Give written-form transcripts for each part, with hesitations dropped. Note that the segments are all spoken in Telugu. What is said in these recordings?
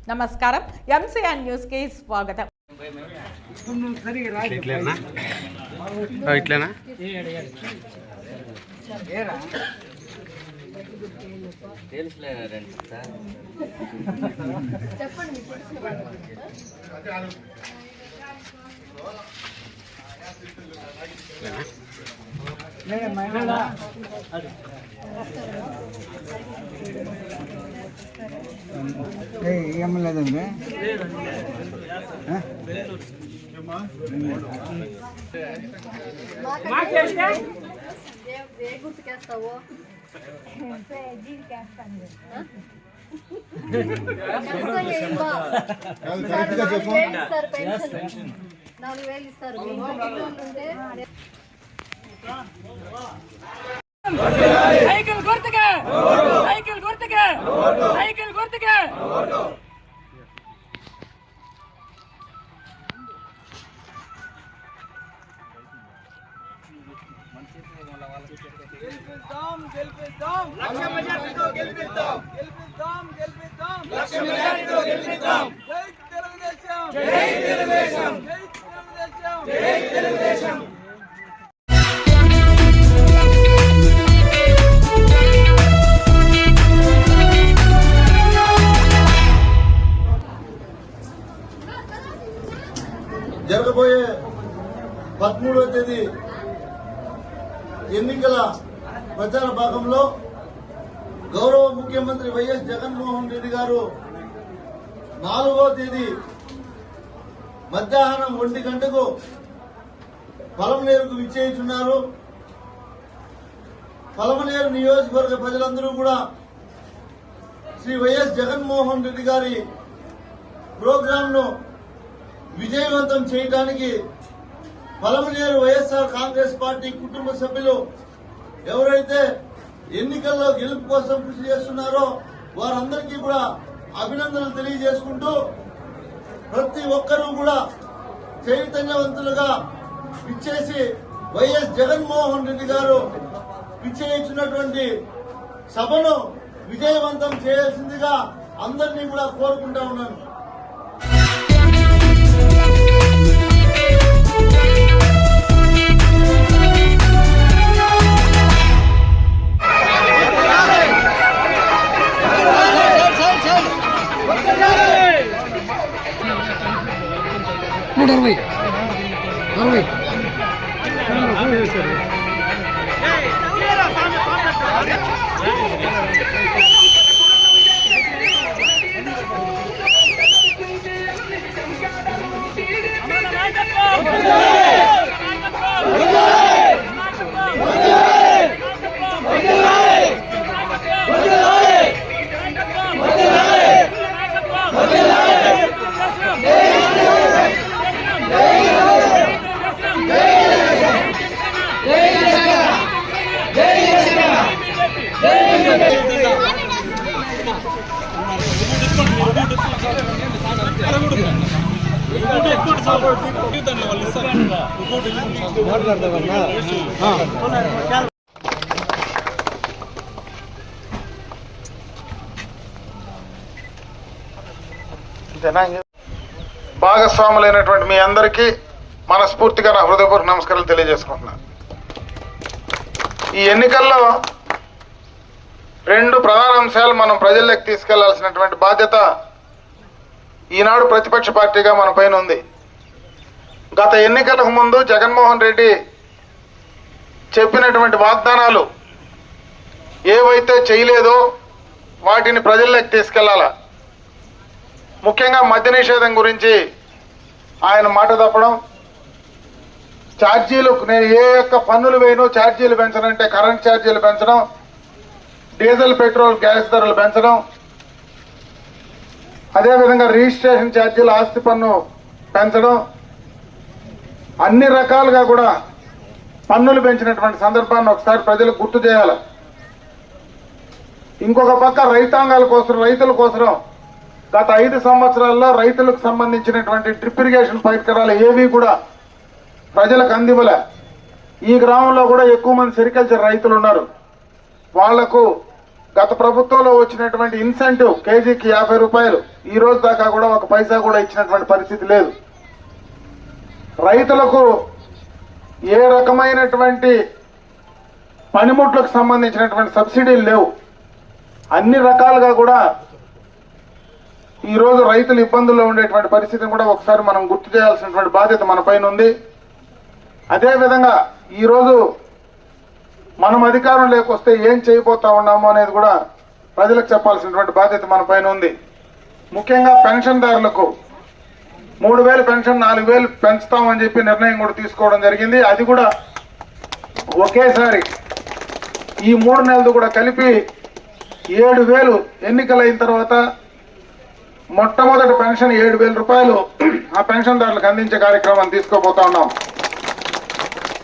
నమస్కారం, ఎంసీఎన్ న్యూస్ కి స్వాగతం. ఏం లేదండి. గుర్తుకేస్తావు పెన్షన్ 4,000 ఇస్తారు. సైకిల్ గుర్తుకే, సైకిల్ గుర్తుకే, సైకిల్ గుర్తుకే. గెలిపిద్దాం, గెలిపిద్దాం, లక్ష మెజారిటీతో గెలిపిద్దాం, గెలిపిద్దాం, గెలిపిద్దాం, లక్ష మెజారిటీతో గెలిపిద్దాం. జై తెలుగుదేశం, జై తెలుగుదేశం, జై తెలుగుదేశం, జై తెలుగుదేశం. జరగబోయే 13వ తేదీ ఎన్నికల ప్రచార భాగంలో గౌరవ ముఖ్యమంత్రి వైఎస్ జగన్మోహన్ రెడ్డి గారు 4వ తేదీ మధ్యాహ్నం 1 గంటకు పలమనేరుకు విచ్చేస్తున్నారు. పలమనేరు నియోజకవర్గ ప్రజలందరూ కూడా శ్రీ వైఎస్ జగన్మోహన్ రెడ్డి గారి ప్రోగ్రాంను విజయవంతం చేయడానికి పలమనేరు వైఎస్ఆర్ కాంగ్రెస్ పార్టీ కుటుంబ సభ్యులు ఎవరైతే ఎన్నికల్లో గెలుపు కోసం కృషి చేస్తున్నారో వారందరికీ కూడా అభినందనలు తెలియజేసుకుంటూ ప్రతి ఒక్కరూ కూడా చైతన్యవంతులుగా ఇచ్చేసి వైఎస్ జగన్మోహన్ రెడ్డి గారు ఇచ్చేయించినటువంటి సభను విజయవంతం చేయాల్సిందిగా అందరినీ కూడా కోరుకుంటా ఉన్నాను. భాగస్వాములైనటువంటి మీ అందరికీ మనస్ఫూర్తిగా నా హృదయపూర్వక నమస్కారాలు తెలియజేసుకుంటున్నాను. ఈ ఎన్నికల్లో 2 ప్రధాన అంశాలు మనం ప్రజల్లోకి తీసుకెళ్లాల్సినటువంటి బాధ్యత ఈనాడు ప్రతిపక్ష పార్టీగా మన పైన ఉంది. గత ఎన్నికలకు ముందు జగన్మోహన్ రెడ్డి చెప్పినటువంటి వాగ్దానాలు ఏవైతే చేయలేదో వాటిని ప్రజల్లోకి తీసుకెళ్లాల. ముఖ్యంగా మద్య నిషేధం గురించి ఆయన మాట తప్పడం, ఛార్జీలు నేను ఏ యొక్క పన్నులు వేయను ఛార్జీలు పెంచనంటే కరెంట్ ఛార్జీలు పెంచడం, డీజిల్ పెట్రోల్ గ్యాస్ ధరలు పెంచడం, అదేవిధంగా రిజిస్ట్రేషన్ ఛార్జీలు ఆస్తి పన్ను పెంచడం, అన్ని రకాలుగా కూడా పన్నులు పెంచినటువంటి సందర్భాన్ని ఒకసారి ప్రజలకు గుర్తు చేయాలి. ఇంకొక పక్క రైతాంగాల కోసం, రైతుల కోసం గత 5 సంవత్సరాల్లో రైతులకు సంబంధించినటువంటి డ్రిప్ ఇరిగేషన్ పరికరాలు ఏవి కూడా ప్రజలకు అందివ్వలే. ఈ గ్రామంలో కూడా ఎక్కువ మంది సెరికల్చర్ రైతులు ఉన్నారు. వాళ్లకు గత ప్రభుత్వంలో వచ్చినటువంటి ఇన్సెంటివ్ కేజీకి 50 రూపాయలు ఈ రోజు దాకా కూడా 1 పైసా కూడా ఇచ్చినటువంటి పరిస్థితి లేదు. రైతులకు ఏ రకమైనటువంటి పనిముట్లకు సంబంధించినటువంటి సబ్సిడీలు లేవు. అన్ని రకాలుగా కూడా ఈరోజు రైతులు ఇబ్బందుల్లో ఉండేటువంటి పరిస్థితిని కూడా ఒకసారి మనం గుర్తు చేయాల్సినటువంటి బాధ్యత మన పైన ఉంది. అదేవిధంగా ఈరోజు మనం అధికారం లేకొస్తే ఏం చేయబోతా ఉన్నాము అనేది కూడా ప్రజలకు చెప్పాల్సినటువంటి బాధ్యత మన పైన ఉంది. ముఖ్యంగా పెన్షన్దారులకు 3000 పెన్షన్ 4000 పెంచుతామని చెప్పి నిర్ణయం కూడా తీసుకోవడం జరిగింది. అది కూడా ఒకేసారి ఈ 3 నెలలు కూడా కలిపి 7000 ఎన్నికలైన తర్వాత మొట్టమొదటి పెన్షన్ 7000 రూపాయలు ఆ పెన్షన్దారులకు అందించే కార్యక్రమాన్ని తీసుకోబోతా ఉన్నాం.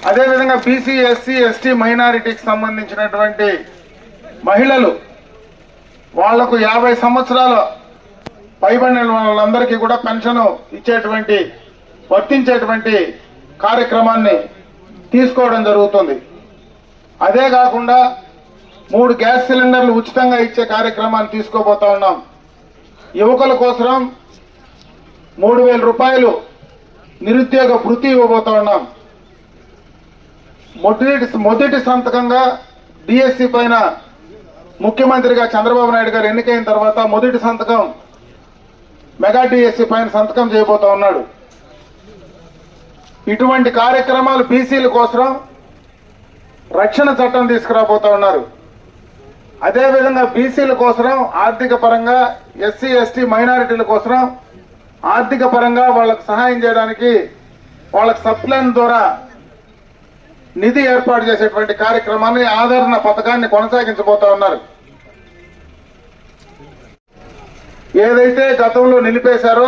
అదేవిధంగా బీసీ, ఎస్సీ, ఎస్టీ మైనారిటీకి సంబంధించినటువంటి మహిళలు వాళ్లకు 50 సంవత్సరాల పైబడిన వాళ్ళందరికీ కూడా పెన్షన్ ఇచ్చేటువంటి వర్తించేటువంటి కార్యక్రమాన్ని తీసుకోవడం జరుగుతుంది. అదే కాకుండా 3 గ్యాస్ సిలిండర్లు ఉచితంగా ఇచ్చే కార్యక్రమాన్ని తీసుకోబోతా ఉన్నాం. యువకుల కోసం 3000 రూపాయలు నిరుద్యోగ భృతి ఇవ్వబోతా ఉన్నాం. మొదటి సంతకంగా డిఎస్సి పైన ముఖ్యమంత్రిగా చంద్రబాబు నాయుడు గారు ఎన్నికైన తర్వాత మొదటి సంతకం మెగా డిఎస్సి పైన సంతకం చేయబోతా ఉన్నాడు. ఇటువంటి కార్యక్రమాలు బీసీల కోసం రక్షణ చట్టం తీసుకురాబోతా ఉన్నారు. అదేవిధంగా బీసీల కోసం ఆర్థిక పరంగా, ఎస్సీ, ఎస్టీ మైనారిటీల కోసం ఆర్థిక పరంగా వాళ్ళకు సహాయం చేయడానికి వాళ్ళకి సబ్ప్లాన్ ద్వారా నిధి ఏర్పాటు చేసేటువంటి కార్యక్రమాన్ని, ఆదరణ పథకాన్ని కొనసాగించబోతా ఉన్నారు. ఏదైతే గతంలో నిలిపేశారో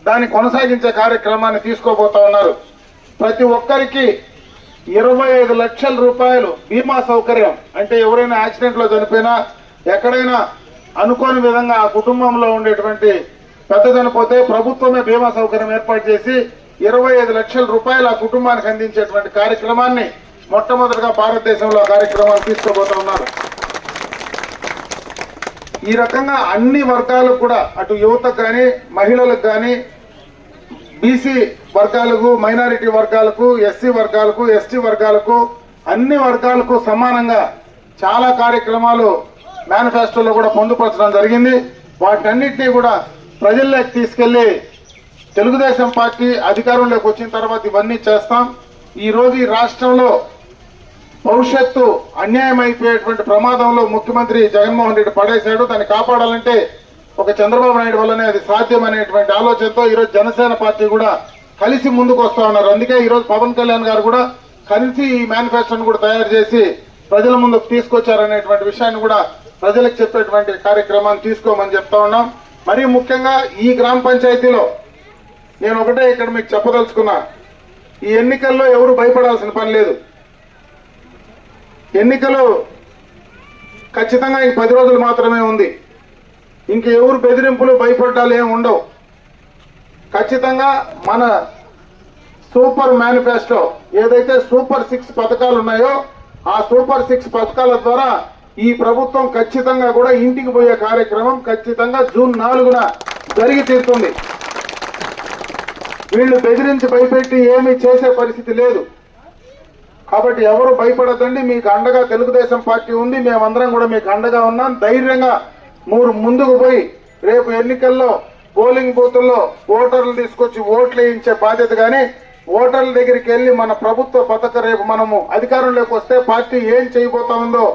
దాన్ని కొనసాగించే కార్యక్రమాన్ని తీసుకోబోతా ఉన్నారు. ప్రతి ఒక్కరికి 25 లక్షల రూపాయలు బీమా సౌకర్యం, అంటే ఎవరైనా యాక్సిడెంట్ లో చనిపోయినా, ఎక్కడైనా అనుకోని విధంగా ఆ కుటుంబంలో ఉండేటువంటి పెద్ద చనిపోతే ప్రభుత్వమే బీమా సౌకర్యం ఏర్పాటు చేసి 25 లక్షల రూపాయలు ఆ కుటుంబానికి అందించేటువంటి కార్యక్రమాన్ని మొట్టమొదటిగా భారతదేశంలో కార్యక్రమాలు తీసుకోబోతా ఉన్నారు. ఈ రకంగా అన్ని వర్గాలకు కూడా, అటు యువతకు కానీ, మహిళలకు కానీ, బీసీ వర్గాలకు, మైనారిటీ వర్గాలకు, ఎస్సీ వర్గాలకు, ఎస్టీ వర్గాలకు, అన్ని వర్గాలకు సమానంగా చాలా కార్యక్రమాలు మేనిఫెస్టోలో కూడా పొందుపరచడం జరిగింది. వాటన్నిటినీ కూడా ప్రజల్లోకి తీసుకెళ్లి తెలుగుదేశం పార్టీ అధికారంలోకి వచ్చిన తర్వాత ఇవన్నీ చేస్తాం. ఈ రోజు ఈ రాష్ట్రంలో భవిష్యత్తు అన్యాయం అయిపోయేటువంటి ప్రమాదంలో ముఖ్యమంత్రి జగన్మోహన్ రెడ్డి పడేశాడు. దాన్ని కాపాడాలంటే ఒక చంద్రబాబు నాయుడు వల్లనే అది సాధ్యమనేటువంటి ఆలోచనతో ఈరోజు జనసేన పార్టీ కూడా కలిసి ముందుకు వస్తా ఉన్నారు. అందుకే ఈరోజు పవన్ కళ్యాణ్ గారు కూడా కలిసి ఈ మేనిఫెస్టోను కూడా తయారు చేసి ప్రజల ముందుకు తీసుకొచ్చారనేటువంటి విషయాన్ని కూడా ప్రజలకు చెప్పేటువంటి కార్యక్రమాన్ని తీసుకోమని చెప్తా ఉన్నాం. మరీ ముఖ్యంగా ఈ గ్రామ పంచాయతీలో నేను ఒకటే ఇక్కడ మీకు చెప్పదలుచుకున్నా, ఈ ఎన్నికల్లో ఎవరు భయపడాల్సిన పని లేదు. ఎన్నికలు ఖచ్చితంగా ఇంక 10 రోజులు మాత్రమే ఉంది. ఇంక ఎవరు బెదిరింపులు, భయపడ్డాలు ఏమి ఉండవు. ఖచ్చితంగా మన సూపర్ మేనిఫెస్టో ఏదైతే సూపర్ 6 పథకాలు ఉన్నాయో ఆ సూపర్ 6 పథకాల ద్వారా ఈ ప్రభుత్వం ఖచ్చితంగా కూడా ఇంటికి పోయే కార్యక్రమం ఖచ్చితంగా జూన్ 4న జరిగి తీరుతుంది. వీళ్ళు బెదిరించి భయపెట్టి ఏమీ చేసే పరిస్థితి లేదు. కాబట్టి ఎవరు భయపడదండి. మీకు అండగా తెలుగుదేశం పార్టీ ఉంది. మేమందరం కూడా మీకు అండగా ఉన్నాం. ధైర్యంగా మీరు ముందుకు పోయి రేపు ఎన్నికల్లో పోలింగ్ బూతుల్లో ఓటర్లు తీసుకొచ్చి ఓట్లు వేయించే బాధ్యత కానీ, ఓటర్ల దగ్గరికి వెళ్లి మన ప్రభుత్వ పథకం రేపు మనము అధికారంలోకి వస్తే పార్టీ ఏం చేయబోతా ఉందో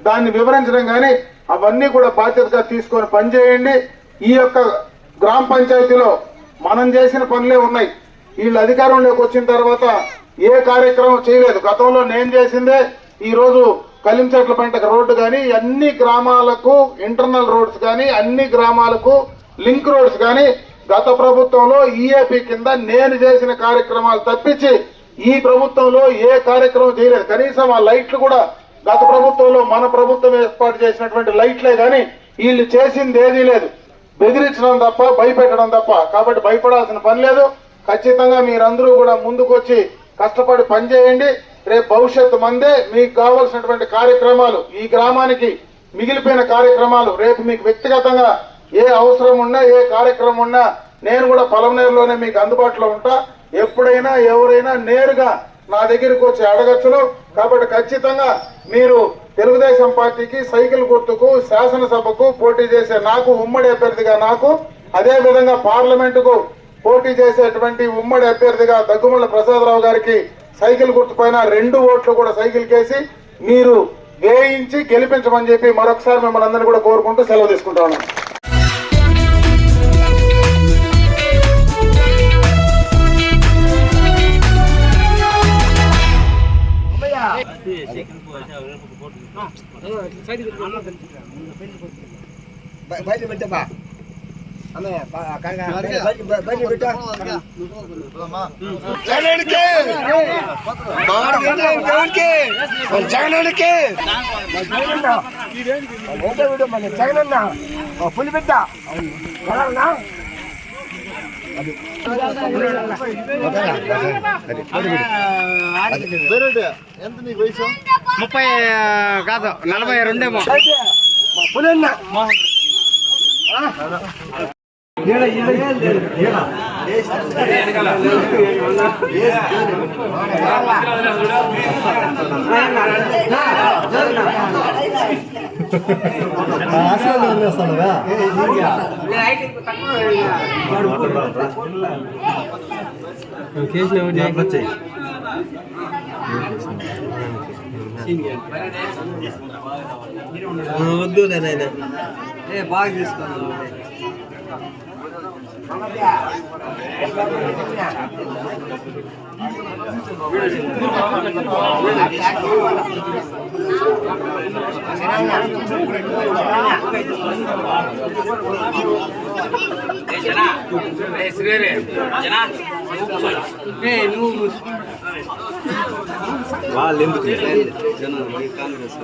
దాన్ని వివరించడం కానీ అవన్నీ కూడా బాధ్యతగా తీసుకొని పనిచేయండి. ఈ యొక్క గ్రామ పంచాయతీలో మనం చేసిన పనులే ఉన్నాయి. వీళ్ళు అధికారంలోకి వచ్చిన తర్వాత ఏ కార్యక్రమం చేయలేదు. గతంలో నేను చేసిందే ఈ రోజు కలించెట్ల పంటకు రోడ్డు కానీ, అన్ని గ్రామాలకు ఇంటర్నల్ రోడ్స్ కానీ, అన్ని గ్రామాలకు లింక్ రోడ్స్ కానీ గత ప్రభుత్వంలో ఈఏపీ కింద నేను చేసిన కార్యక్రమాలు తప్పించి ఈ ప్రభుత్వంలో ఏ కార్యక్రమం చేయలేదు. కనీసం ఆ లైట్లు కూడా గత ప్రభుత్వంలో మన ప్రభుత్వం ఏర్పాటు చేసినటువంటి లైట్లే కానీ వీళ్ళు చేసింది ఏదీ లేదు. బెదిరించడం తప్ప, భయపెట్టడం తప్ప. కాబట్టి భయపడాల్సిన పని లేదు. ఖచ్చితంగా మీరందరూ కూడా ముందుకు వచ్చి కష్టపడి పనిచేయండి. రేపు భవిష్యత్తు మందే. మీకు కావాల్సినటువంటి కార్యక్రమాలు ఈ గ్రామానికి మిగిలిపోయిన కార్యక్రమాలు రేపు మీకు వ్యక్తిగతంగా ఏ అవసరం ఉన్నా ఏ కార్యక్రమం ఉన్నా నేను కూడా పలమనేరులోనే మీకు అందుబాటులో ఉంటా. ఎప్పుడైనా ఎవరైనా నేరుగా నా దగ్గరికి వచ్చి అడగచ్చును. కాబట్టి ఖచ్చితంగా మీరు తెలుగుదేశం పార్టీకి సైకిల్ గుర్తుకు శాసనసభకు పోటీ చేసే నాకు ఉమ్మడి అభ్యర్థిగా నాకు, అదే విధంగా పార్లమెంటుకు పోటీ చేసేటువంటి ఉమ్మడి అభ్యర్థిగా దగ్గుమల్ల ప్రసాదరావు గారికి సైకిల్ గుర్తు పైన 2 ఓట్లు కూడా సైకిల్ కేసి మీరు వేయించి గెలిపించమని చెప్పి మరొకసారి మిమ్మల్ని అందరినీ కూడా కోరుకుంటూ సెలవు తీసుకుంటా ఉన్నాను. బయట పెట్టమ్మా అమ్మే బయట పెట్టా జగనన్న పులి బిడ్డ ఎంత నీకు వయసు? 30 కాదు 42 పులన్న వద్దు నేనైనా బాగా తీసుకోండి. వాళ్ళు ఎందుకు కాంగ్రెస్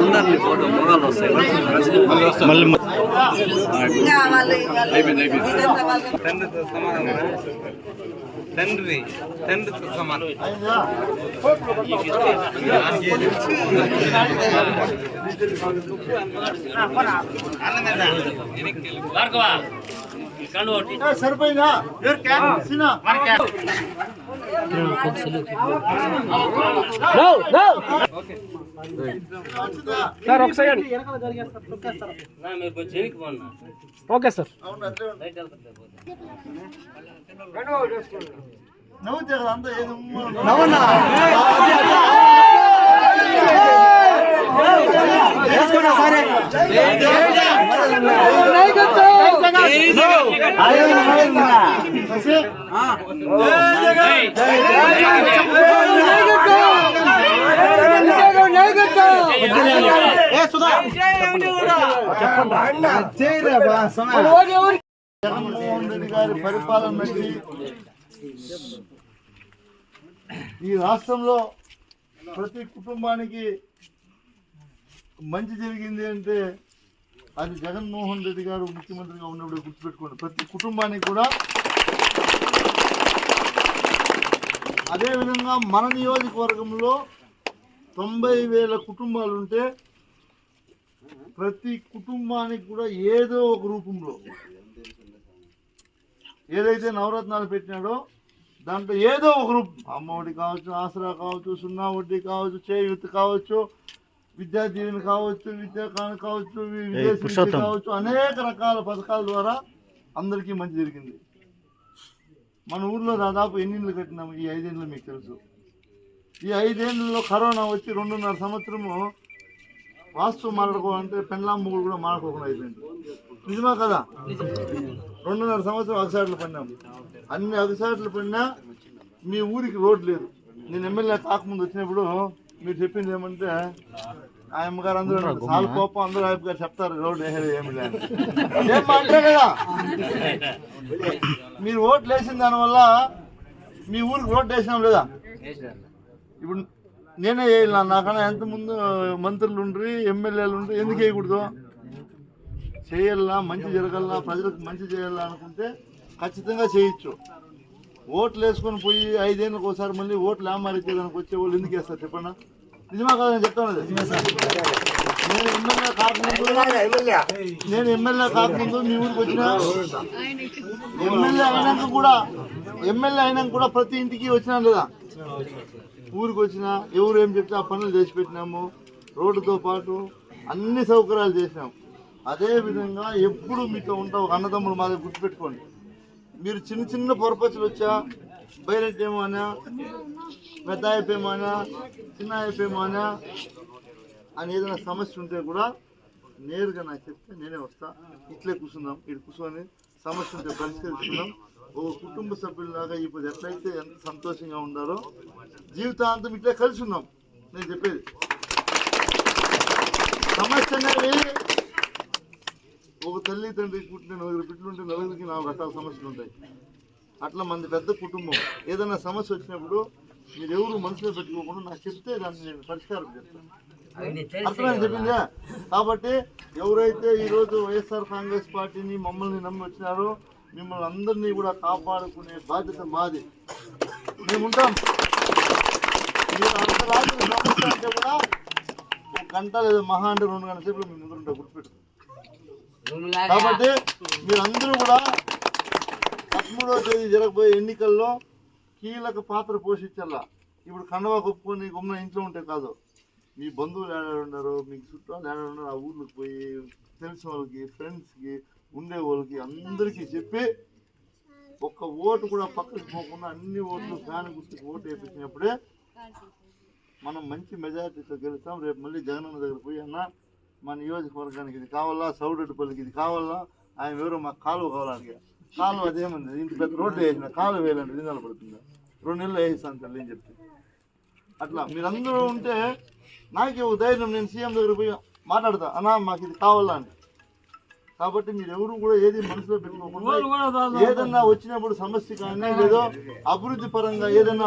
ముందర్ని ఫోటో మొగాలు వస్తాయి తండ్రితో సమానం సరిపోయిందా? సార్ ఒక సెకండ్ ఓకే సార్ నవ్వుతే కదా అంతా ఏదో జగన్మోహన్ రెడ్డి గారి పరిపాలన బట్టి ఈ రాష్ట్రంలో ప్రతి కుటుంబానికి మంచి జరిగింది అంటే అది జగన్మోహన్ రెడ్డి గారు ముఖ్యమంత్రిగా ఉన్నప్పుడు గుర్తుపెట్టుకోండి. ప్రతి కుటుంబానికి కూడా. అదేవిధంగా మన నియోజకవర్గంలో 90,000 కుటుంబాలు ఉంటే ప్రతి కుటుంబానికి కూడా ఏదో ఒక రూపంలో ఏదైతే నవరత్నాలు పెట్టినాడో దాంట్లో ఏదో ఒక రూపం, అమ్మఒడి కావచ్చు, ఆసరా కావచ్చు, 0 వడ్డీ కావచ్చు, చేయూత కావచ్చు, విద్యా దీవెన కావచ్చు, విద్యాకాను కావచ్చు, విదేశీ కావచ్చు, అనేక రకాల పథకాల ద్వారా అందరికీ మంచి జరిగింది. మన ఊర్లో దాదాపు ఎన్ని ఇళ్ళు కట్టినాము ఈ 5 ఏళ్ళు మీకు తెలుసు. ఈ 5 ఏళ్ళలో కరోనా వచ్చి 2.5 సంవత్సరము వాస్తవం మాట్లాడుకోవాలంటే పెళ్ళామ్మగుడు కూడా మాట్లాడుకోకుండా అయిపోయింది. నిజమా కదా? 2.5 సంవత్సరం అగసాట్లు పడినాము. అన్ని అగసాట్లు పడినా మీ ఊరికి రోడ్ లేదు. నేను ఎమ్మెల్యే కాకముందు వచ్చినప్పుడు మీరు చెప్పింది ఏమంటే ఆ అమ్మగారు అందరూ చాలా కోపం, అందరూ ఆయన గారు చెప్తారు రోడ్ వేసేది ఏమి లేదు అంటే కదా. మీరు ఓట్లు వేసిన దానివల్ల మీ ఊరికి రోడ్డు వేసినాం లేదా? ఇప్పుడు నేనే వేయాలి. నాకన్నా ఎంతమంది మంత్రులు ఉండ్రి, ఎమ్మెల్యేలు ఉండ్రి, ఎందుకు వేయకూడదు? చేయాలా, మంచి జరగాల, ప్రజలకు మంచి చేయాలా అనుకుంటే ఖచ్చితంగా చేయొచ్చు. ఓట్లు వేసుకొని పోయి 5 ఏళ్ళకి ఒకసారి మళ్ళీ ఓట్లు ఏమారితే దానికి వచ్చే వాళ్ళు ఎందుకు వేస్తారు చెప్పండి? నిజమా కాదు? నేను చెప్తాను. నేను ఎమ్మెల్యే కాకముందు మీ ఊరికి వచ్చిన, ఎమ్మెల్యే అయినాక కూడా ప్రతి ఇంటికి వచ్చినా లేదా? ఊరికి వచ్చినా ఎవరు ఏం చెప్తే ఆ పనులు చేసి పెట్టినాము. రోడ్డుతో పాటు అన్ని సౌకర్యాలు చేసినాము. అదేవిధంగా ఎప్పుడు మీతో ఉంటాం. అన్నదమ్ములు మా దగ్గర గుర్తుపెట్టుకోండి. మీరు చిన్న చిన్న పొరపచ్చులు వచ్చా, బైరెట్ ఏమోనా, పెద్ద అయిపోయేమోనా, చిన్న అయిపోయేమోనా అని ఏదైనా సమస్య ఉంటే కూడా నేరుగా నాకు చెప్తే నేనే వస్తా. ఇట్లే కూర్చుందాం, ఇటు కూర్చొని సమస్య ఉంటే పరిష్కరించుకుందాం. ఓ కుటుంబ సభ్యుల్లాగా ఇప్పుడు ఎట్లయితే ఎంత సంతోషంగా ఉండాలో జీవితాంతం ఇట్లే కలిసి ఉన్నాం. నేను చెప్పేది సమస్య అనేది ఒక తల్లి తండ్రి పుట్టిన 4 బిడ్డలుంటే 4కి 4 రకాల సమస్యలు ఉంటాయి. అట్లా మంది పెద్ద కుటుంబం. ఏదైనా సమస్య వచ్చినప్పుడు మీరు ఎవరు మనసులో పెట్టుకోకుండా నాకు చెప్తే దాన్ని నేను పరిష్కారం చేస్తాను. అర్థమైంది చెప్పిందా? కాబట్టి ఎవరైతే ఈరోజు వైఎస్ఆర్ కాంగ్రెస్ పార్టీని మమ్మల్ని నమ్మి వచ్చినారో మిమ్మల్ని అందరినీ కూడా కాపాడుకునే బాధ్యత మాది. మేముంటాం. మీరు అంత రాత్రి సమస్య అంటే కూడా 1 గంట లేదా మహా అంటే 2 గంటల సేపు మీ ముందు ఉంటా, గుర్తుపెట్టు. కాబట్టి మీరందరూ కూడా 13వ తేదీ జరగబోయే ఎన్నికల్లో కీలక పాత్ర పోషించాలా. ఇప్పుడు కండవా కొప్పుకొని గుమ్మ ఇంట్లో ఉంటే కాదు. మీ బంధువులు ఏడాడు ఉన్నారు, మీకు చుట్టాలు ఏడాడు ఉన్నారు, ఆ ఊర్లకు పోయి తెలిసిన వాళ్ళకి, ఫ్రెండ్స్కి, ఉండే వాళ్ళకి అందరికీ చెప్పి ఒక్క ఓటు కూడా పక్కకి పోకుండా అన్ని ఓట్లు ఫ్యాన్ గుర్తుకి ఓటు వేయించినప్పుడే మనం మంచి మెజారిటీతో గెలుస్తాం. రేపు మళ్ళీ జగనన్న దగ్గర పోయి అన్న మా నియోజకవర్గానికి ఇది కావాలా, సౌడెడ్డిపల్లికి ఇది కావాలా, ఆయన ఎవరో మాకు కాలువ కావాలని. కాలువ అదేమంది, ఇంత పెద్ద రోడ్డు వేసిన కాలువ వేయాలంటే దినాలు పడుతుంది. 2 నెలలు వేయిస్తాను తల్లి అని చెప్తే. అట్లా మీరందరూ ఉంటే నాకే ఒక ధైర్యం. నేను సీఎం దగ్గర పోయి మాట్లాడతా, అన్నా మాకు ఇది కావాలా అని. కాబట్టి మీరు ఎవరు కూడా ఏది మనసులో పెట్టుకోకుండా ఏదన్నా వచ్చినప్పుడు సమస్య కానీ లేదో అభివృద్ధి పరంగా ఏదైనా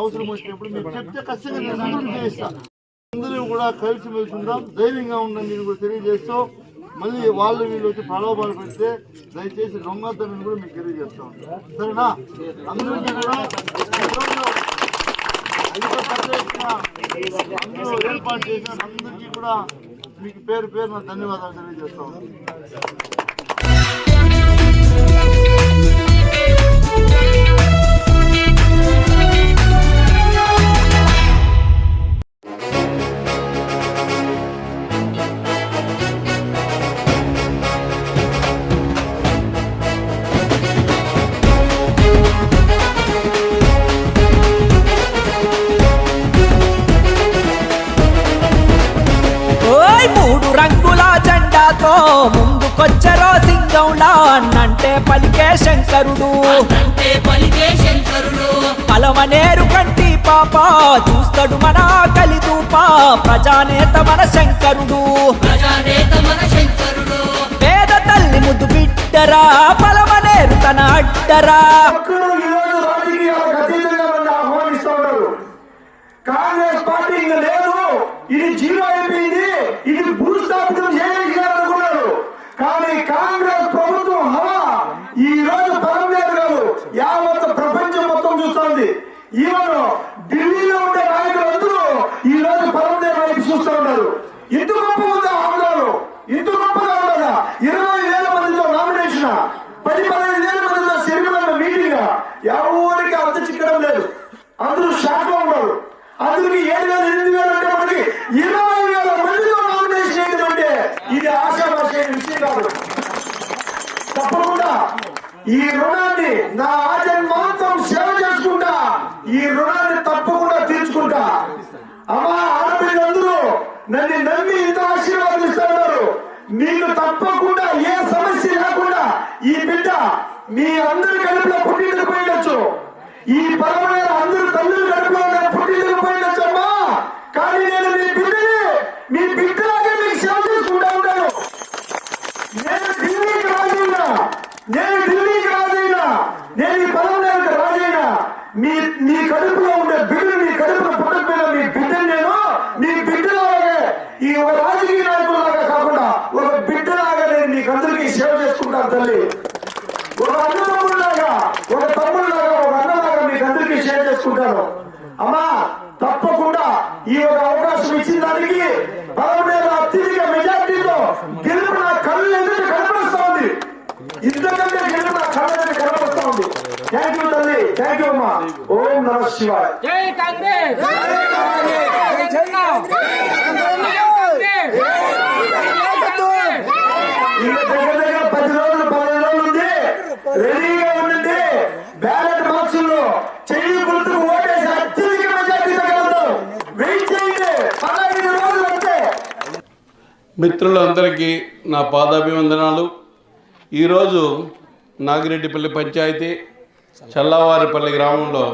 అవసరం వచ్చినప్పుడు మీరు చెప్తే ఖచ్చితంగా నేను అభివృద్ధి చేస్తాను. అందరూ కూడా కలిసిమెలిసి ఉందాం, ధైర్యంగా ఉందని నేను కూడా తెలియజేస్తూ, మళ్ళీ వాళ్ళు వీళ్ళు వచ్చి ప్రలోభాలు పెడితే దయచేసి దొంగతనం కూడా మీకు తెలియజేస్తా ఉంటాం. సరేనా? అందరికీ కూడా అందరూ ఏర్పాటు చేసిన అందరికీ కూడా మీకు పేరు పేరున ధన్యవాదాలు తెలియజేస్తా ఉంటాం. ముందుకొచ్చరో సింగంలా అన్నంటే పలికే శంకరుడు, పలమనేరు కంటి పాప చూస్తాడు మన కలిదూప. ప్రజానేత మన శంకరుడు, పేద తల్లి ముద్దు బిడ్డరా, పలమనేరు తన అడ్డరా. కాంగ్రెస్ పార్టీ ఇంకా లేదు, ఇది జీరో అయిపోయింది, ఇది భూస్థాపితం చేయాలనుకున్నారు. కానీ కాంగ్రెస్ ప్రభుత్వం హవా ఈ రోజు పరమేరు కాదు, యావత్ ప్రపంచం మొత్తం చూస్తోంది. ఈవెన్ ఢిల్లీలో ఉండే నాయకులందరూ ఈ రోజు పరమేరు వైపు చూస్తూ ఉన్నారు. ఇంత గొప్ప ఉందా ఆందోళన? ఇంత గొప్పగా ఉండదా? 20,000 మందితో నామినేషన్, 10-15,000 మందితో సిరిమల్ల మీటింగ్, ఎవరికి అంత చిక్కడం లేదు. అందరూ షాక్ లో ఉన్నారు. అందరికి 7,000-8,000 అంటే మనకి 20,000 మందితో నామినేషన్ చేయడం అంటే ఇది ఆశాభాష విషయం కాదు. తప్పకుండా ఈ రుణాన్ని నా ఆజన్మాంతం సేవ చేసుకుంటా, ఈ రుణాన్ని తప్పకుండా తీర్చుకుంటా. అమ్మా ఆడపిల్లలందరూ నన్ను నమ్మి ఇంత ఆశీర్వాదిస్తూ ఉన్నారు. మీకు తప్పకుండా ఏ సమస్య లేకుండా ఈ బిడ్డ మీ అందరి కడుపులో పుట్టింటికి పోయిండొచ్చు. ఈ పరమైన అందరూ తల్లులు కడుపులో పుట్టింటికి పోయిండొచ్చమ్మా. కానీ నేను మీ బిడ్డలాగే మీకు సేవ చేసుకుంటా ఉంటాను. నేను ఢిల్లీకి రాజైనా, నేను ఈ పరమైన రాజు ఈ ఒక అవకాశం ఇచ్చిన దానికి పదమూడేళ్ళ అత్యధిక మెజార్టీతో గెలుపు నా కళ్ళు ఎదుట కనపరుస్తా ఉంది. ఇంతకంటే గెలుపు నా కళ్ళ ఎదుట కనపరుస్తా ఉంది. థ్యాంక్ యూ తల్లి, థ్యాంక్ యూ అమ్మా. ఓం నమ శివాయ. జై కాంగ్రెస్. ఇంకా దగ్గర దగ్గర 10 రోజులు 15 రోజులు ఉంది. రెడీగా ఉండండి. బ్యాలెట్ బాక్సుల్లో చెయ్యి గుర్తు ఓటేసి అత్యధిక మెజార్టీతో గెలుద్దాం. వెయిట్ చేయండి. 15 రోజులు అంతే. మిత్రులందరికీ నా పాదాభివందనాలు. ఈరోజు నాగిరెడ్డిపల్లి పంచాయతీ చల్లవారిపల్లి గ్రామంలో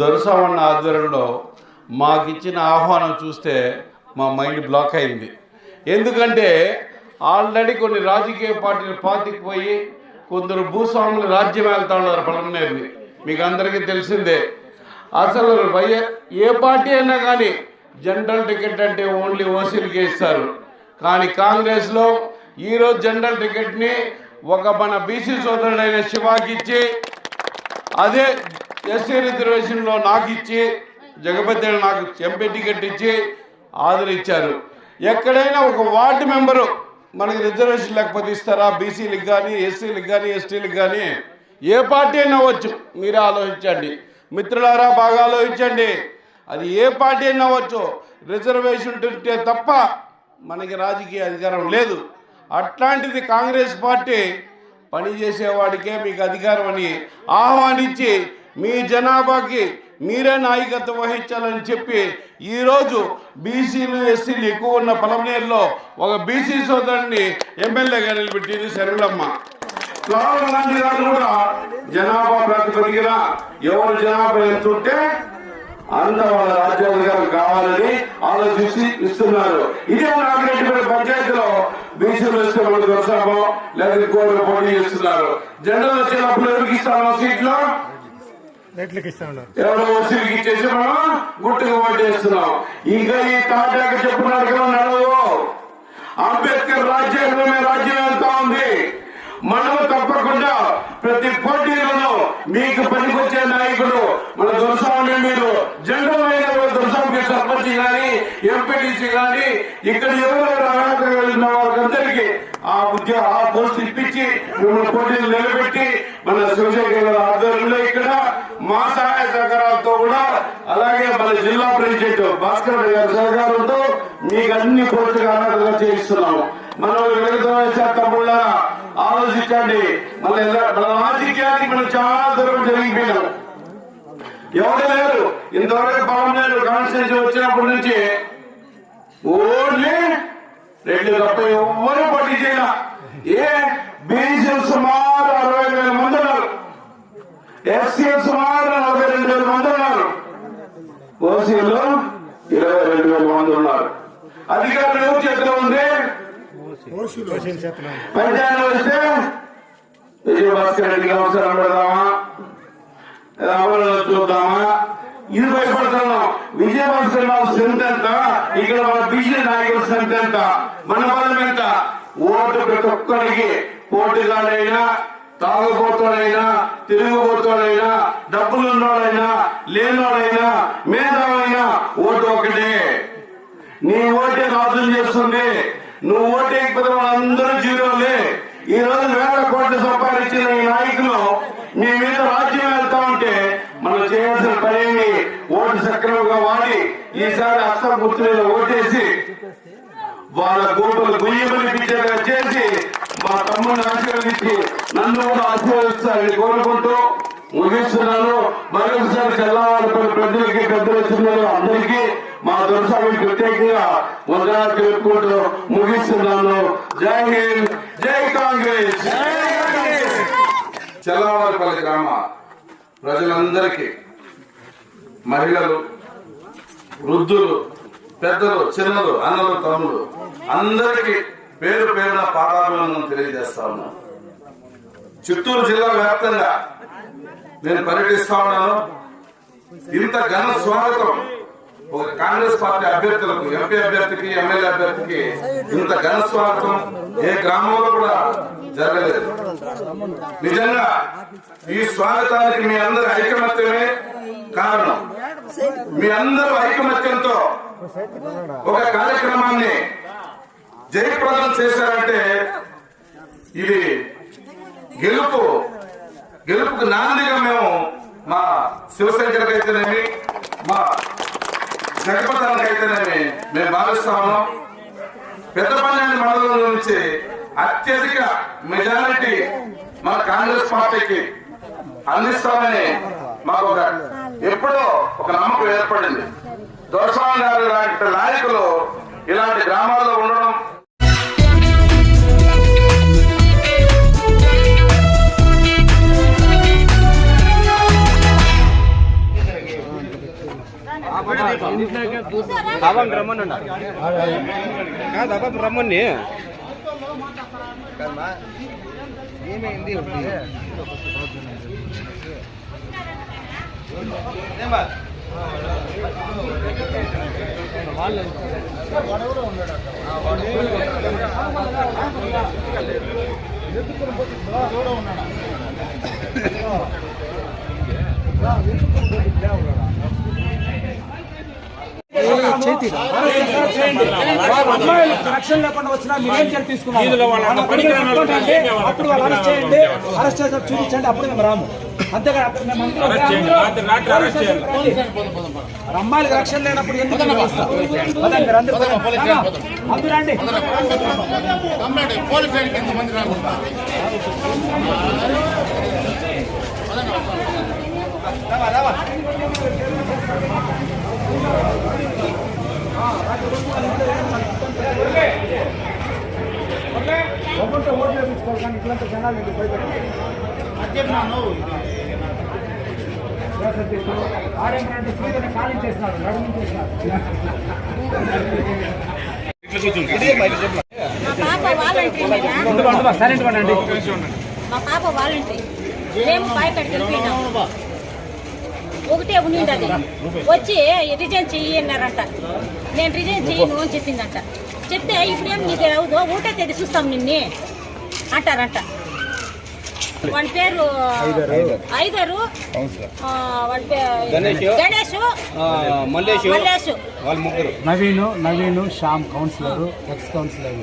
దొరసామన్న ఆధ్వర్యంలో మాకిచ్చిన ఆహ్వానం చూస్తే మా మైండ్ బ్లాక్ అయింది. ఎందుకంటే ఆల్రెడీ కొన్ని రాజకీయ పార్టీలు పాతికిపోయి కొందరు భూస్వాములు రాజ్యం వెళ్తా ఉన్నారు పలమనేరుని. మీకు అందరికీ తెలిసిందే. అసలు ఏ పార్టీ అయినా కానీ జనరల్ టికెట్ అంటే ఓన్లీ ఓసీలకే ఇస్తారు. కానీ కాంగ్రెస్లో ఈరోజు జనరల్ టికెట్ని ఒక మన బీసీ సోదరుడైన శివాకి ఇచ్చి, అదే ఎస్సీ రిజర్వేషన్లో నాకు ఇచ్చి, జగపతి నాకు ఎంపీ టికెట్ ఇచ్చి ఆదరించారు. ఎక్కడైనా ఒక వార్డు మెంబరు మనకి రిజర్వేషన్ లేకపోతే ఇస్తారా? బీసీలకు కానీ, ఎస్సీలకు కానీ, ఎస్టీలకు కానీ ఏ పార్టీ అయినా అవ్వచ్చు. మీరే ఆలోచించండి మిత్రులారా, బాగా ఆలోచించండి. అది ఏ పార్టీ అయినా అవ్వచ్చు. రిజర్వేషన్ ఉంటే తప్ప మనకి రాజకీయ అధికారం లేదు. అట్లాంటిది కాంగ్రెస్ పార్టీ పనిచేసేవాడికే మీకు అధికారం అని ఆహ్వానించి మీ జనాభాకి మీరే నాయకత్వం వహించాలని చెప్పి ఈరోజు బీసీలు ఎస్సీలు ఎక్కువ ఉన్న పలమనేరులో ఒక బీసీ సోదరుని ఎమ్మెల్యేగా నిలబెట్టింది శర్మిలమ్మ. రాహుల్ గాంధీ గారు కూడా జనాభా ప్రాతిపదికన ఎవరు జనాభా ఎంతుంటే అంత వాళ్ళ రాజ్యాధికారం కావాలని ఆలోచించి ఇస్తున్నారు. ఇదే నాగిరెడ్డిపల్లి పంచాయతీలో బీసీలు వస్తే మనకు దొరసామో లేదా కోరు పోటీ చేస్తున్నారు. జనరల్ వచ్చినప్పుడు ఎవరికి ఇస్తామో సీట్లో ఎవరో ఓసీలకి ఇచ్చేసి మనం గుట్టుకు ఓటేస్తున్నాం. ఇంకా ఈ తాటాక చెప్పుకున్నట్టుగా నడవు. అంబేద్కర్ రాజ్యాంగమే రాజ్యం వెళ్తా ఉంది. మనము తప్పకుండా ప్రతి పోటీలలో మీకు పనికొచ్చే నాయకుడు మన దొరసామని మీరు జనరల్ అయిన దొరసామకి సర్పంచ్ కానీ, ఎంపీటీసీ కానీ ఇక్కడ ఎవరెవరు అర్హత కలిగిన వారికి ఆ పోస్ట్ ఇప్పించి మిమ్మల్ని పోటీలు నిలబెట్టి మన శివశేఖర్ గారి ఆధ్వర్యంలో ఇక్కడ మా సహాయ సహకారాలతో కూడా, అలాగే మన జిల్లా ప్రెసిడెంట్ భాస్కర్ గారి సహకారంతో మీకు అన్ని పోస్టులు అర్హతగా చేయిస్తున్నాము. మనం తమ్ముళ్ళ ఆలోచించండి. మన రాజకీయానికి మనం చాలా దూరం జరిగిపోయినాం. ఎవరు లేరు ఇంతవరకు పలమనేరు కాన్స్టిట్యూన్సీ వచ్చినప్పటి నుంచి ఓన్లీ రెండు తప్ప ఎవ్వరూ పోటీ చేయాల. బీసీలు సుమారు 60,000 మంది ఉన్నారు. ఎస్సీలు సుమారు 42,000 మంది ఉన్నారు. ఓసీలు 22,000 మంది ఉన్నారు. అధికారులు ఎవరి చేతిలో ఉంది? పంచాయతీలో వస్తే విజయభాస్కర్ రెడ్డికి అవసరం పెడదామా, అమలు చూద్దామా, ఇది భయపడుతున్నాం. విజయభాస్కర్ రావు స్ట్రెంత్ ఎంత, ఇక్కడ మన బీసీ నాయకుల స్ట్రెంత్ ఎంత, మన బలం ఎంత? ఓటు ప్రతి ఒక్కరికి పోటీగాడైనా, తాగుబోతుడైనా, తిరుగుబోతుడైనా, డబ్బులున్నోడైనా, లేనోడైనా, మేధావైనా ఓటు ఒకటే. నీ ఓటే రాజు చేస్తుంది. నువ్వు ఓటేకపోతే వాళ్ళందరూ జీరోలే. ఈ రోజు 1,000 కోట్లు సంపాదించిన ఈ నాయకులు మీ మీద రాజ్యం వెళ్తా ఉంటే మనం చేయాల్సిన పనేమి? ఓటు సక్రమంగా వాడి ఈసారి అస్తం గుర్తు మీద ఓటేసి వాళ్ళ గోపులు గుయ్యమనిపించేలా చేసి మా తమ్ముడిని ఆశీర్వదించి నన్ను కూడా ఆశీర్వదిస్తారని కోరుకుంటూ ముగిస్తున్నాను. మరొకసారి చల్లవారిపల్లి ప్రజలకి, పెద్దల చిన్నలు అందరికీ మా దొరసామి ప్రత్యేకంగా వందనాలు తెలుపుకుంటూ ముగిస్తున్నాను. జై హింద్, జై కాంగ్రెస్. చల్లవారిపల్లి గ్రామ ప్రజలందరికీ, మహిళలు, వృద్ధులు, పెద్దలు, చిన్నలు, అన్నలు, తమ్ముడు అందరికీ పేరు పేరున పాదాభివందనం తెలియజేస్తా ఉన్నాను. చిత్తూరు జిల్లా వ్యాప్తంగా నేను పర్యటిస్తా ఉన్నాను. ఇంత ఘన స్వాగతం ఒక కాంగ్రెస్ పార్టీ అభ్యర్థులకు, ఎంపీ అభ్యర్థికి, ఎమ్మెల్యే అభ్యర్థికి ఇంత ఘన స్వాగతం ఏ గ్రామంలో కూడా జరగలేదు. నిజంగా ఈ స్వాగతానికి మీ అందరి ఐకమత్యమే కారణం. మీ అందరూ ఐకమత్యంతో ఒక కార్యక్రమాన్ని జయప్రదం చేశారంటే ఇది గెలుపుకు నాందిగా మేము మా శివశంకర్కి అయితేనేమి, మా జగపతానికి అయితేనేమి మేము భావిస్తాము. పెద్దపల్లి మండలం నుంచి అత్యధిక మెజారిటీ మన కాంగ్రెస్ పార్టీకి అందిస్తామని మాకు ఎప్పుడో ఒక నమ్మకం ఏర్పడింది. దొరస్వామి గారు లాంటి నాయకులు ఇలాంటి గ్రామాల్లో ఉండడం రమ్మని ఏమైంది రక్షణ లేకుండా వచ్చినా మీరేం చర్య తీసుకున్నారు? అప్పుడు వాళ్ళు అరెస్ట్ చేయండి, అరెస్ట్ చేసి చూపించండి, అప్పుడు మేము రాము. అంతేగా అమ్మాయిలకు రక్షణ లేనప్పుడు ఎందుకు రండి. ఓట్లు వేయించుకోవాలి కానీ ఇట్లాంటి జనాలు ఖాళీ చేస్తున్నారు, నడుము చేస్తున్నారు. మా పాప వాలంటరీ మేము భయపడికి వెళ్ళిపోయినాము. ఒకటే ఉండింది, వచ్చి రిజైన్ చెయ్యి అన్నారంట. నేను రిజైన్ చెయ్యను అని చెప్పిందంట. చెప్తే ఇప్పుడేం నీకు అవుదో ఒకటే తేదీ చూస్తాం నిన్ను అంటారంట. వాడి పేరు ఐదరు, వాడి పేరు Ganesh, Mallesh, Naveen Shyam councillor, ex councillor.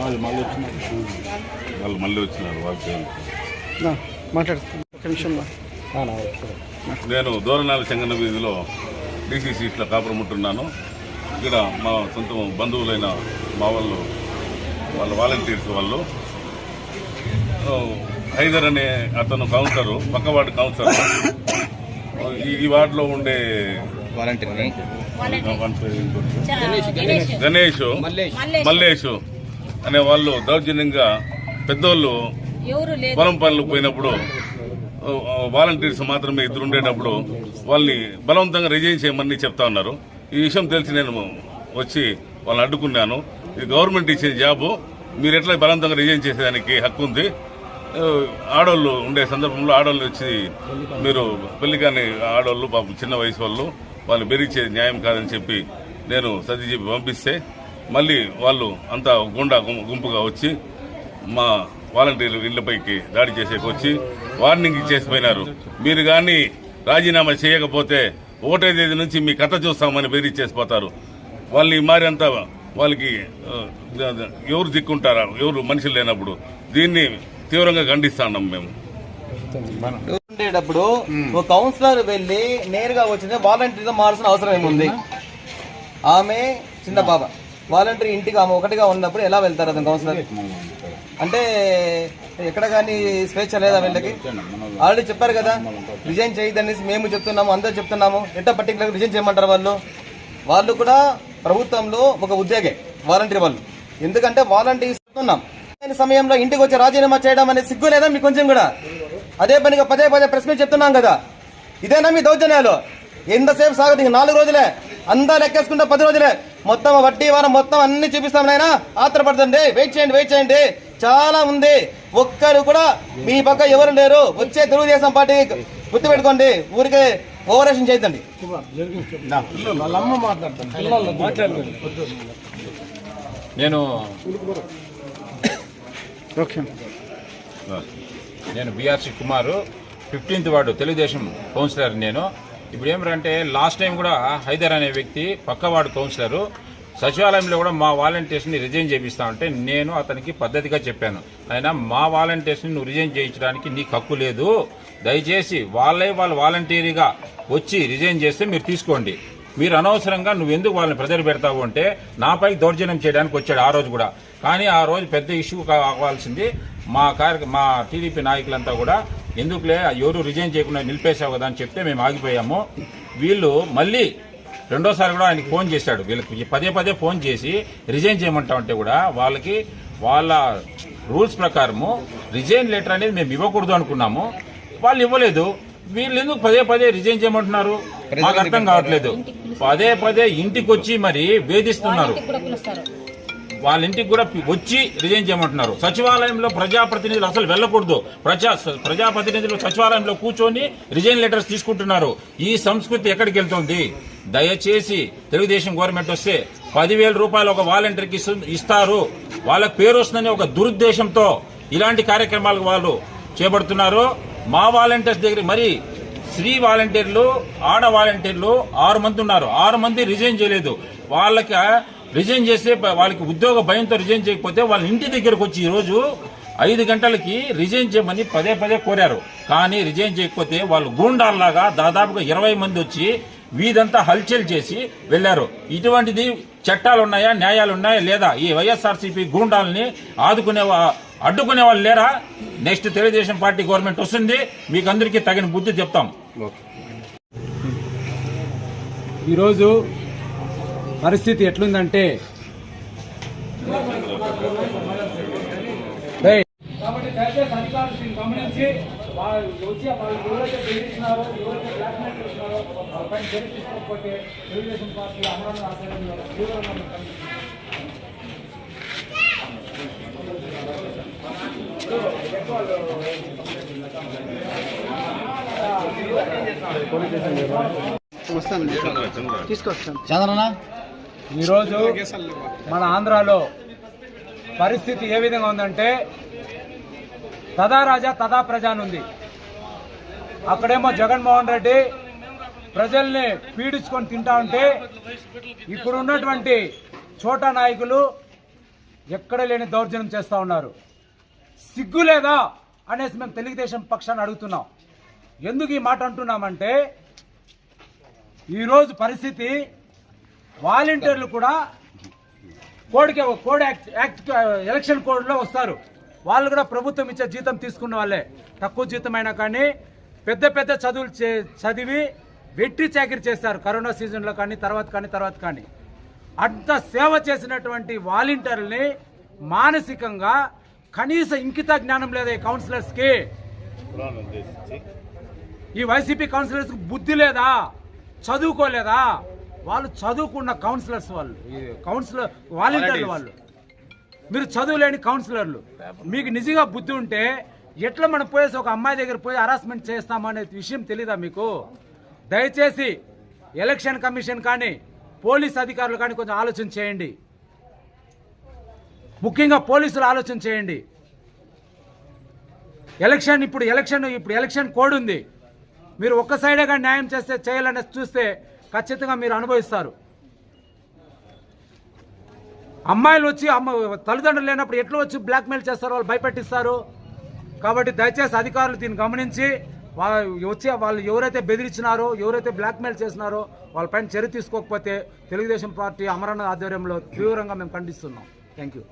వాళ్ళు మళ్ళీ వచ్చినారు. నేను దూరనాల చెంగన్న వీధిలో డీసీ సీట్లో కాపురముంటున్నాను. ఇక్కడ మా సొంత బంధువులైన మా వాళ్ళ వాలంటీర్స్ వాళ్ళు హైదర్ అనే అతను కౌన్సిలరు, పక్క వార్డు కౌన్సిలర్, ఈ వార్డులో ఉండే వాలంటీర్ని గణేష్, మల్లేష్ అనే వాళ్ళు దౌర్జన్యంగా పెద్దోళ్ళు పొలం పనులకు పోయినప్పుడు వాలంటీర్స్ మాత్రమే ఇద్దరు ఉండేటప్పుడు వాళ్ళని బలవంతంగా రిజైన్ చేయమని చెప్తా ఉన్నారు. ఈ విషయం తెలిసి నేను వచ్చి వాళ్ళని అడ్డుకున్నాను. ఇది గవర్నమెంట్ ఇచ్చిన జాబు, మీరు ఎట్లా బలవంతంగా రిజైన్ చేసేదానికి హక్కు ఉంది. ఆడవాళ్ళు ఉండే సందర్భంలో ఆడవాళ్ళు వచ్చి మీరు పెళ్లి కాని ఆడవాళ్ళు పాపం చిన్న వయసు వాళ్ళు బెదిరించేది న్యాయం కాదని చెప్పి నేను సర్ది చెప్పి పంపిస్తే మళ్ళీ వాళ్ళు అంతా గుండా గుంపుగా వచ్చి మా వాలంటీర్లు ఇళ్లపైకి దాడి చేసేకి వచ్చి వార్నింగ్ ఇచ్చేసిపోయినారు. మీరు కానీ రాజీనామా చేయకపోతే 1వ తేదీ నుంచి మీ కథ చూస్తామని బెదిరించేసిపోతారు. వాళ్ళని మారి అంతా వాళ్ళకి ఎవరు దిక్కుంటారా, ఎవరు మనుషులు లేనప్పుడు దీన్ని తీవ్రంగా ఖండిస్తున్నాం మేము. ఉండేటప్పుడు ఒక కౌన్సిలర్ వెళ్ళి నేరుగా వచ్చింది వాలంటీర్గా మారాల్సిన అవసరం ఏముంది? ఆమె చిన్న పాప వాలంటీర్ ఇంటికి ఆమె ఒకటిగా ఉన్నప్పుడు ఎలా వెళ్తారు అతను కౌన్సిలర్? అంటే ఎక్కడ కానీ స్వేచ్ఛ లేదా వీళ్ళకి? ఆల్రెడీ చెప్పారు కదా రిజైన్ చేయదనేసి మేము చెప్తున్నాము, అందరూ చెప్తున్నాము. ఎట్లా పర్టికులర్ రిజైన్ చేయమంటారు? వాళ్ళు కూడా ప్రభుత్వంలో ఒక ఉద్యోగే వాలంటీర్ వాళ్ళు. ఎందుకంటే వాలంటీర్స్ చెప్తున్నాం సమయంలో ఇంటికి వచ్చి రాజీనామా చేయడం అనేది సిగ్గు లేదా మీకు కొంచెం కూడా? అదే పనిగా పదే ప్రెస్ మీట్ చెప్తున్నాం కదా, ఇదేనా మీ దౌర్జన్యాలు? ఎంతసేపు సాగదు? 4 రోజులే, అంతా లెక్కేసుకుంటే 10 రోజులే. మొత్తం వడ్డీ వారం మొత్తం అన్ని చూపిస్తాం నాయనా. ఆత్రపడుతుంది, వెయిట్ చేయండి. చాలా ఉంది. ఒక్కరు కూడా మీ పక్క ఎవరు లేరు. వచ్చే తెలుగుదేశం పార్టీ గుర్తుపెట్టుకోండి. ఊరికే ఓవరాక్షన్ చేయొద్దండి. నేను బిఆర్సి కుమారు 15th వార్డు తెలుగుదేశం కౌన్సిలర్. నేను ఇప్పుడు ఏమిటంటే లాస్ట్ టైం కూడా హైదర్ అనే వ్యక్తి పక్క వార్డు కౌన్సిలరు సచివాలయంలో కూడా మా వాలంటీర్స్ని రిజైన్ చేపిస్తా ఉంటే నేను అతనికి పద్ధతిగా చెప్పాను, అయినా మా వాలంటీర్స్ని నువ్వు రిజైన్ చేయించడానికి నీకు హక్కు లేదు, దయచేసి వాళ్ళు వాలంటీర్గా వచ్చి రిజైన్ చేస్తే మీరు తీసుకోండి, మీరు అనవసరంగా నువ్వెందుకు వాళ్ళని ప్రెజర్ పెడతావు అంటే నాపై దౌర్జన్యం చేయడానికి వచ్చాడు ఆ రోజు కూడా. కానీ ఆ రోజు పెద్ద ఇష్యూ కావాల్సింది మా టీడీపీ నాయకులంతా కూడా ఎందుకులే ఎవరు రిజైన్ చేయకుండా నిలిపేశావు కదా అని చెప్తే మేము ఆగిపోయాము. వీళ్ళు మళ్ళీ రెండోసారి కూడా ఆయనకి ఫోన్ చేశాడు, వీళ్ళకి పదే ఫోన్ చేసి రిజైన్ చేయమంటా ఉంటే కూడా వాళ్ళ రూల్స్ ప్రకారము రిజైన్ లెటర్ అనేది మేము ఇవ్వకూడదు అనుకున్నాము, వాళ్ళు ఇవ్వలేదు. వీళ్ళు ఎందుకు పదే రిజైన్ చేయమంటున్నారు మాకు అర్థం కావట్లేదు. పదే ఇంటికి వచ్చి మరి వేధిస్తున్నారు, వాళ్ళ ఇంటికి కూడా వచ్చి రిజైన్ చేయమంటున్నారు. సచివాలయంలో ప్రజాప్రతినిధులు అసలు వెళ్ళకూడదు, ప్రజాప్రతినిధులు సచివాలయంలో కూర్చొని రిజైన్ లెటర్స్ తీసుకుంటున్నారు. ఈ సంస్కృతి ఎక్కడికి వెళ్తుంది? దయచేసి తెలుగుదేశం గవర్నమెంట్ వస్తే 10,000 రూపాయలు ఒక వాలంటీర్కి ఇస్తారు, వాళ్ళకి పేరు వస్తుందని ఒక దురుద్దేశంతో ఇలాంటి కార్యక్రమాలకు వాళ్ళు చేపడుతున్నారు. మా వాలంటీర్స్ దగ్గర మరి స్త్రీ వాలంటీర్లు ఆడ వాలంటీర్లు 6 మంది ఉన్నారు, 6 మంది రిజైన్ చేయలేదు. వాళ్ళకి రిజైన్ చేస్తే వాళ్ళకి ఉద్యోగ భయంతో రిజైన్ చేయకపోతే వాళ్ళ ఇంటి దగ్గరకు వచ్చి ఈరోజు 5 గంటలకి రిజైన్ చేయమని పదే కోరారు. కానీ రిజైన్ చేయకపోతే వాళ్ళు గూండాల్లాగా దాదాపుగా 20 మంది వచ్చి వీధంతా హల్చల్ చేసి వెళ్లారు. ఇటువంటిది చట్టాలున్నాయా, న్యాయాలున్నాయా లేదా? ఈ వైఎస్ఆర్సీపీ గూండాలని అడ్డుకునే వాళ్ళు లేరా? నెక్స్ట్ తెలుగుదేశం పార్టీ గవర్నమెంట్ వస్తుంది, మీకు అందరికీ తగిన బుద్ధి చెప్తాం. ఈరోజు పరిస్థితి ఎట్లుందంటే కాబట్టి దయచేసి అధికారులు గమనించి వచ్చి వాళ్ళు ఎవరైతే బెదిరించినారో, ఎవరైతే బ్లాక్మెయిల్ చేస్తున్నారో వాళ్ళపై చర్య తీసుకోకపోతే తెలుగుదేశం పార్టీ అమరావతి ఆధ్వర్యంలో తీవ్రంగా ఈరోజు మన ఆంధ్రాలో పరిస్థితి ఏ విధంగా ఉందంటే తదా రాజా తదా ప్రజా ఉంది. అక్కడేమో జగన్మోహన్ రెడ్డి ప్రజల్ని పీడించుకొని తింటా ఉంటే ఇప్పుడు ఉన్నటువంటి చోటా నాయకులు ఎక్కడ లేని దౌర్జన్యం చేస్తూ ఉన్నారు. సిగ్గు లేదా అనేసి మేము తెలుగుదేశం పక్షాన్ని అడుగుతున్నాం. ఎందుకు ఈ మాట అంటున్నామంటే ఈరోజు పరిస్థితి వాలంటీర్లు కూడా కోడ్ యాక్ట్ ఎలక్షన్ కోడ్లో వస్తారు. వాళ్ళు కూడా ప్రభుత్వం ఇచ్చే జీతం తీసుకున్న వాళ్ళే, తక్కువ జీతం అయినా కానీ పెద్ద చదువులు చదివి వెట్టి చాకిరీ చేస్తారు. కరోనా సీజన్లో కానీ తర్వాత కానీ అంత సేవ చేసినటువంటి వాలంటీర్లని మానసికంగా కనీస ఇంకిత జ్ఞానం లేదా ఈ కౌన్సిలర్స్కి, ఈ వైసీపీ కౌన్సిలర్స్కి బుద్ధి లేదా, చదువుకోలేదా? వాళ్ళు చదువుకున్న కౌన్సిలర్స్, వాలంటీర్లు వాళ్ళు. మీరు చదువులేని కౌన్సిలర్లు. మీకు నిజంగా బుద్ధి ఉంటే ఎట్లా మనం పోయేసి ఒక అమ్మాయి దగ్గర పోయి హరాస్మెంట్ చేస్తామనే విషయం తెలీదా మీకు? దయచేసి ఎలక్షన్ కమిషన్ కానీ పోలీస్ అధికారులు కానీ కొంచెం ఆలోచన చేయండి. ముఖ్యంగా పోలీసులు ఆలోచన చేయండి. ఇప్పుడు ఎలక్షన్ కోడ్ ఉంది. మీరు ఒక్క సైడేగా న్యాయం చేయాలని చూస్తే ఖచ్చితంగా మీరు అనుభవిస్తారు. అమ్మాయిలు వచ్చి తల్లిదండ్రులు లేనప్పుడు ఎట్లా వచ్చి బ్లాక్మెయిల్ చేస్తారు, వాళ్ళు భయపెట్టిస్తారు. కాబట్టి దయచేసి అధికారులు దీన్ని గమనించి వాళ్ళు ఎవరైతే బెదిరించినారో, ఎవరైతే బ్లాక్మెయిల్ చేసినారో వాళ్ళపైన చర్య తీసుకోకపోతే తెలుగుదేశం పార్టీ అమరణ ఆధ్వర్యంలో తీవ్రంగా మేము ఖండిస్తున్నాం. Thank you.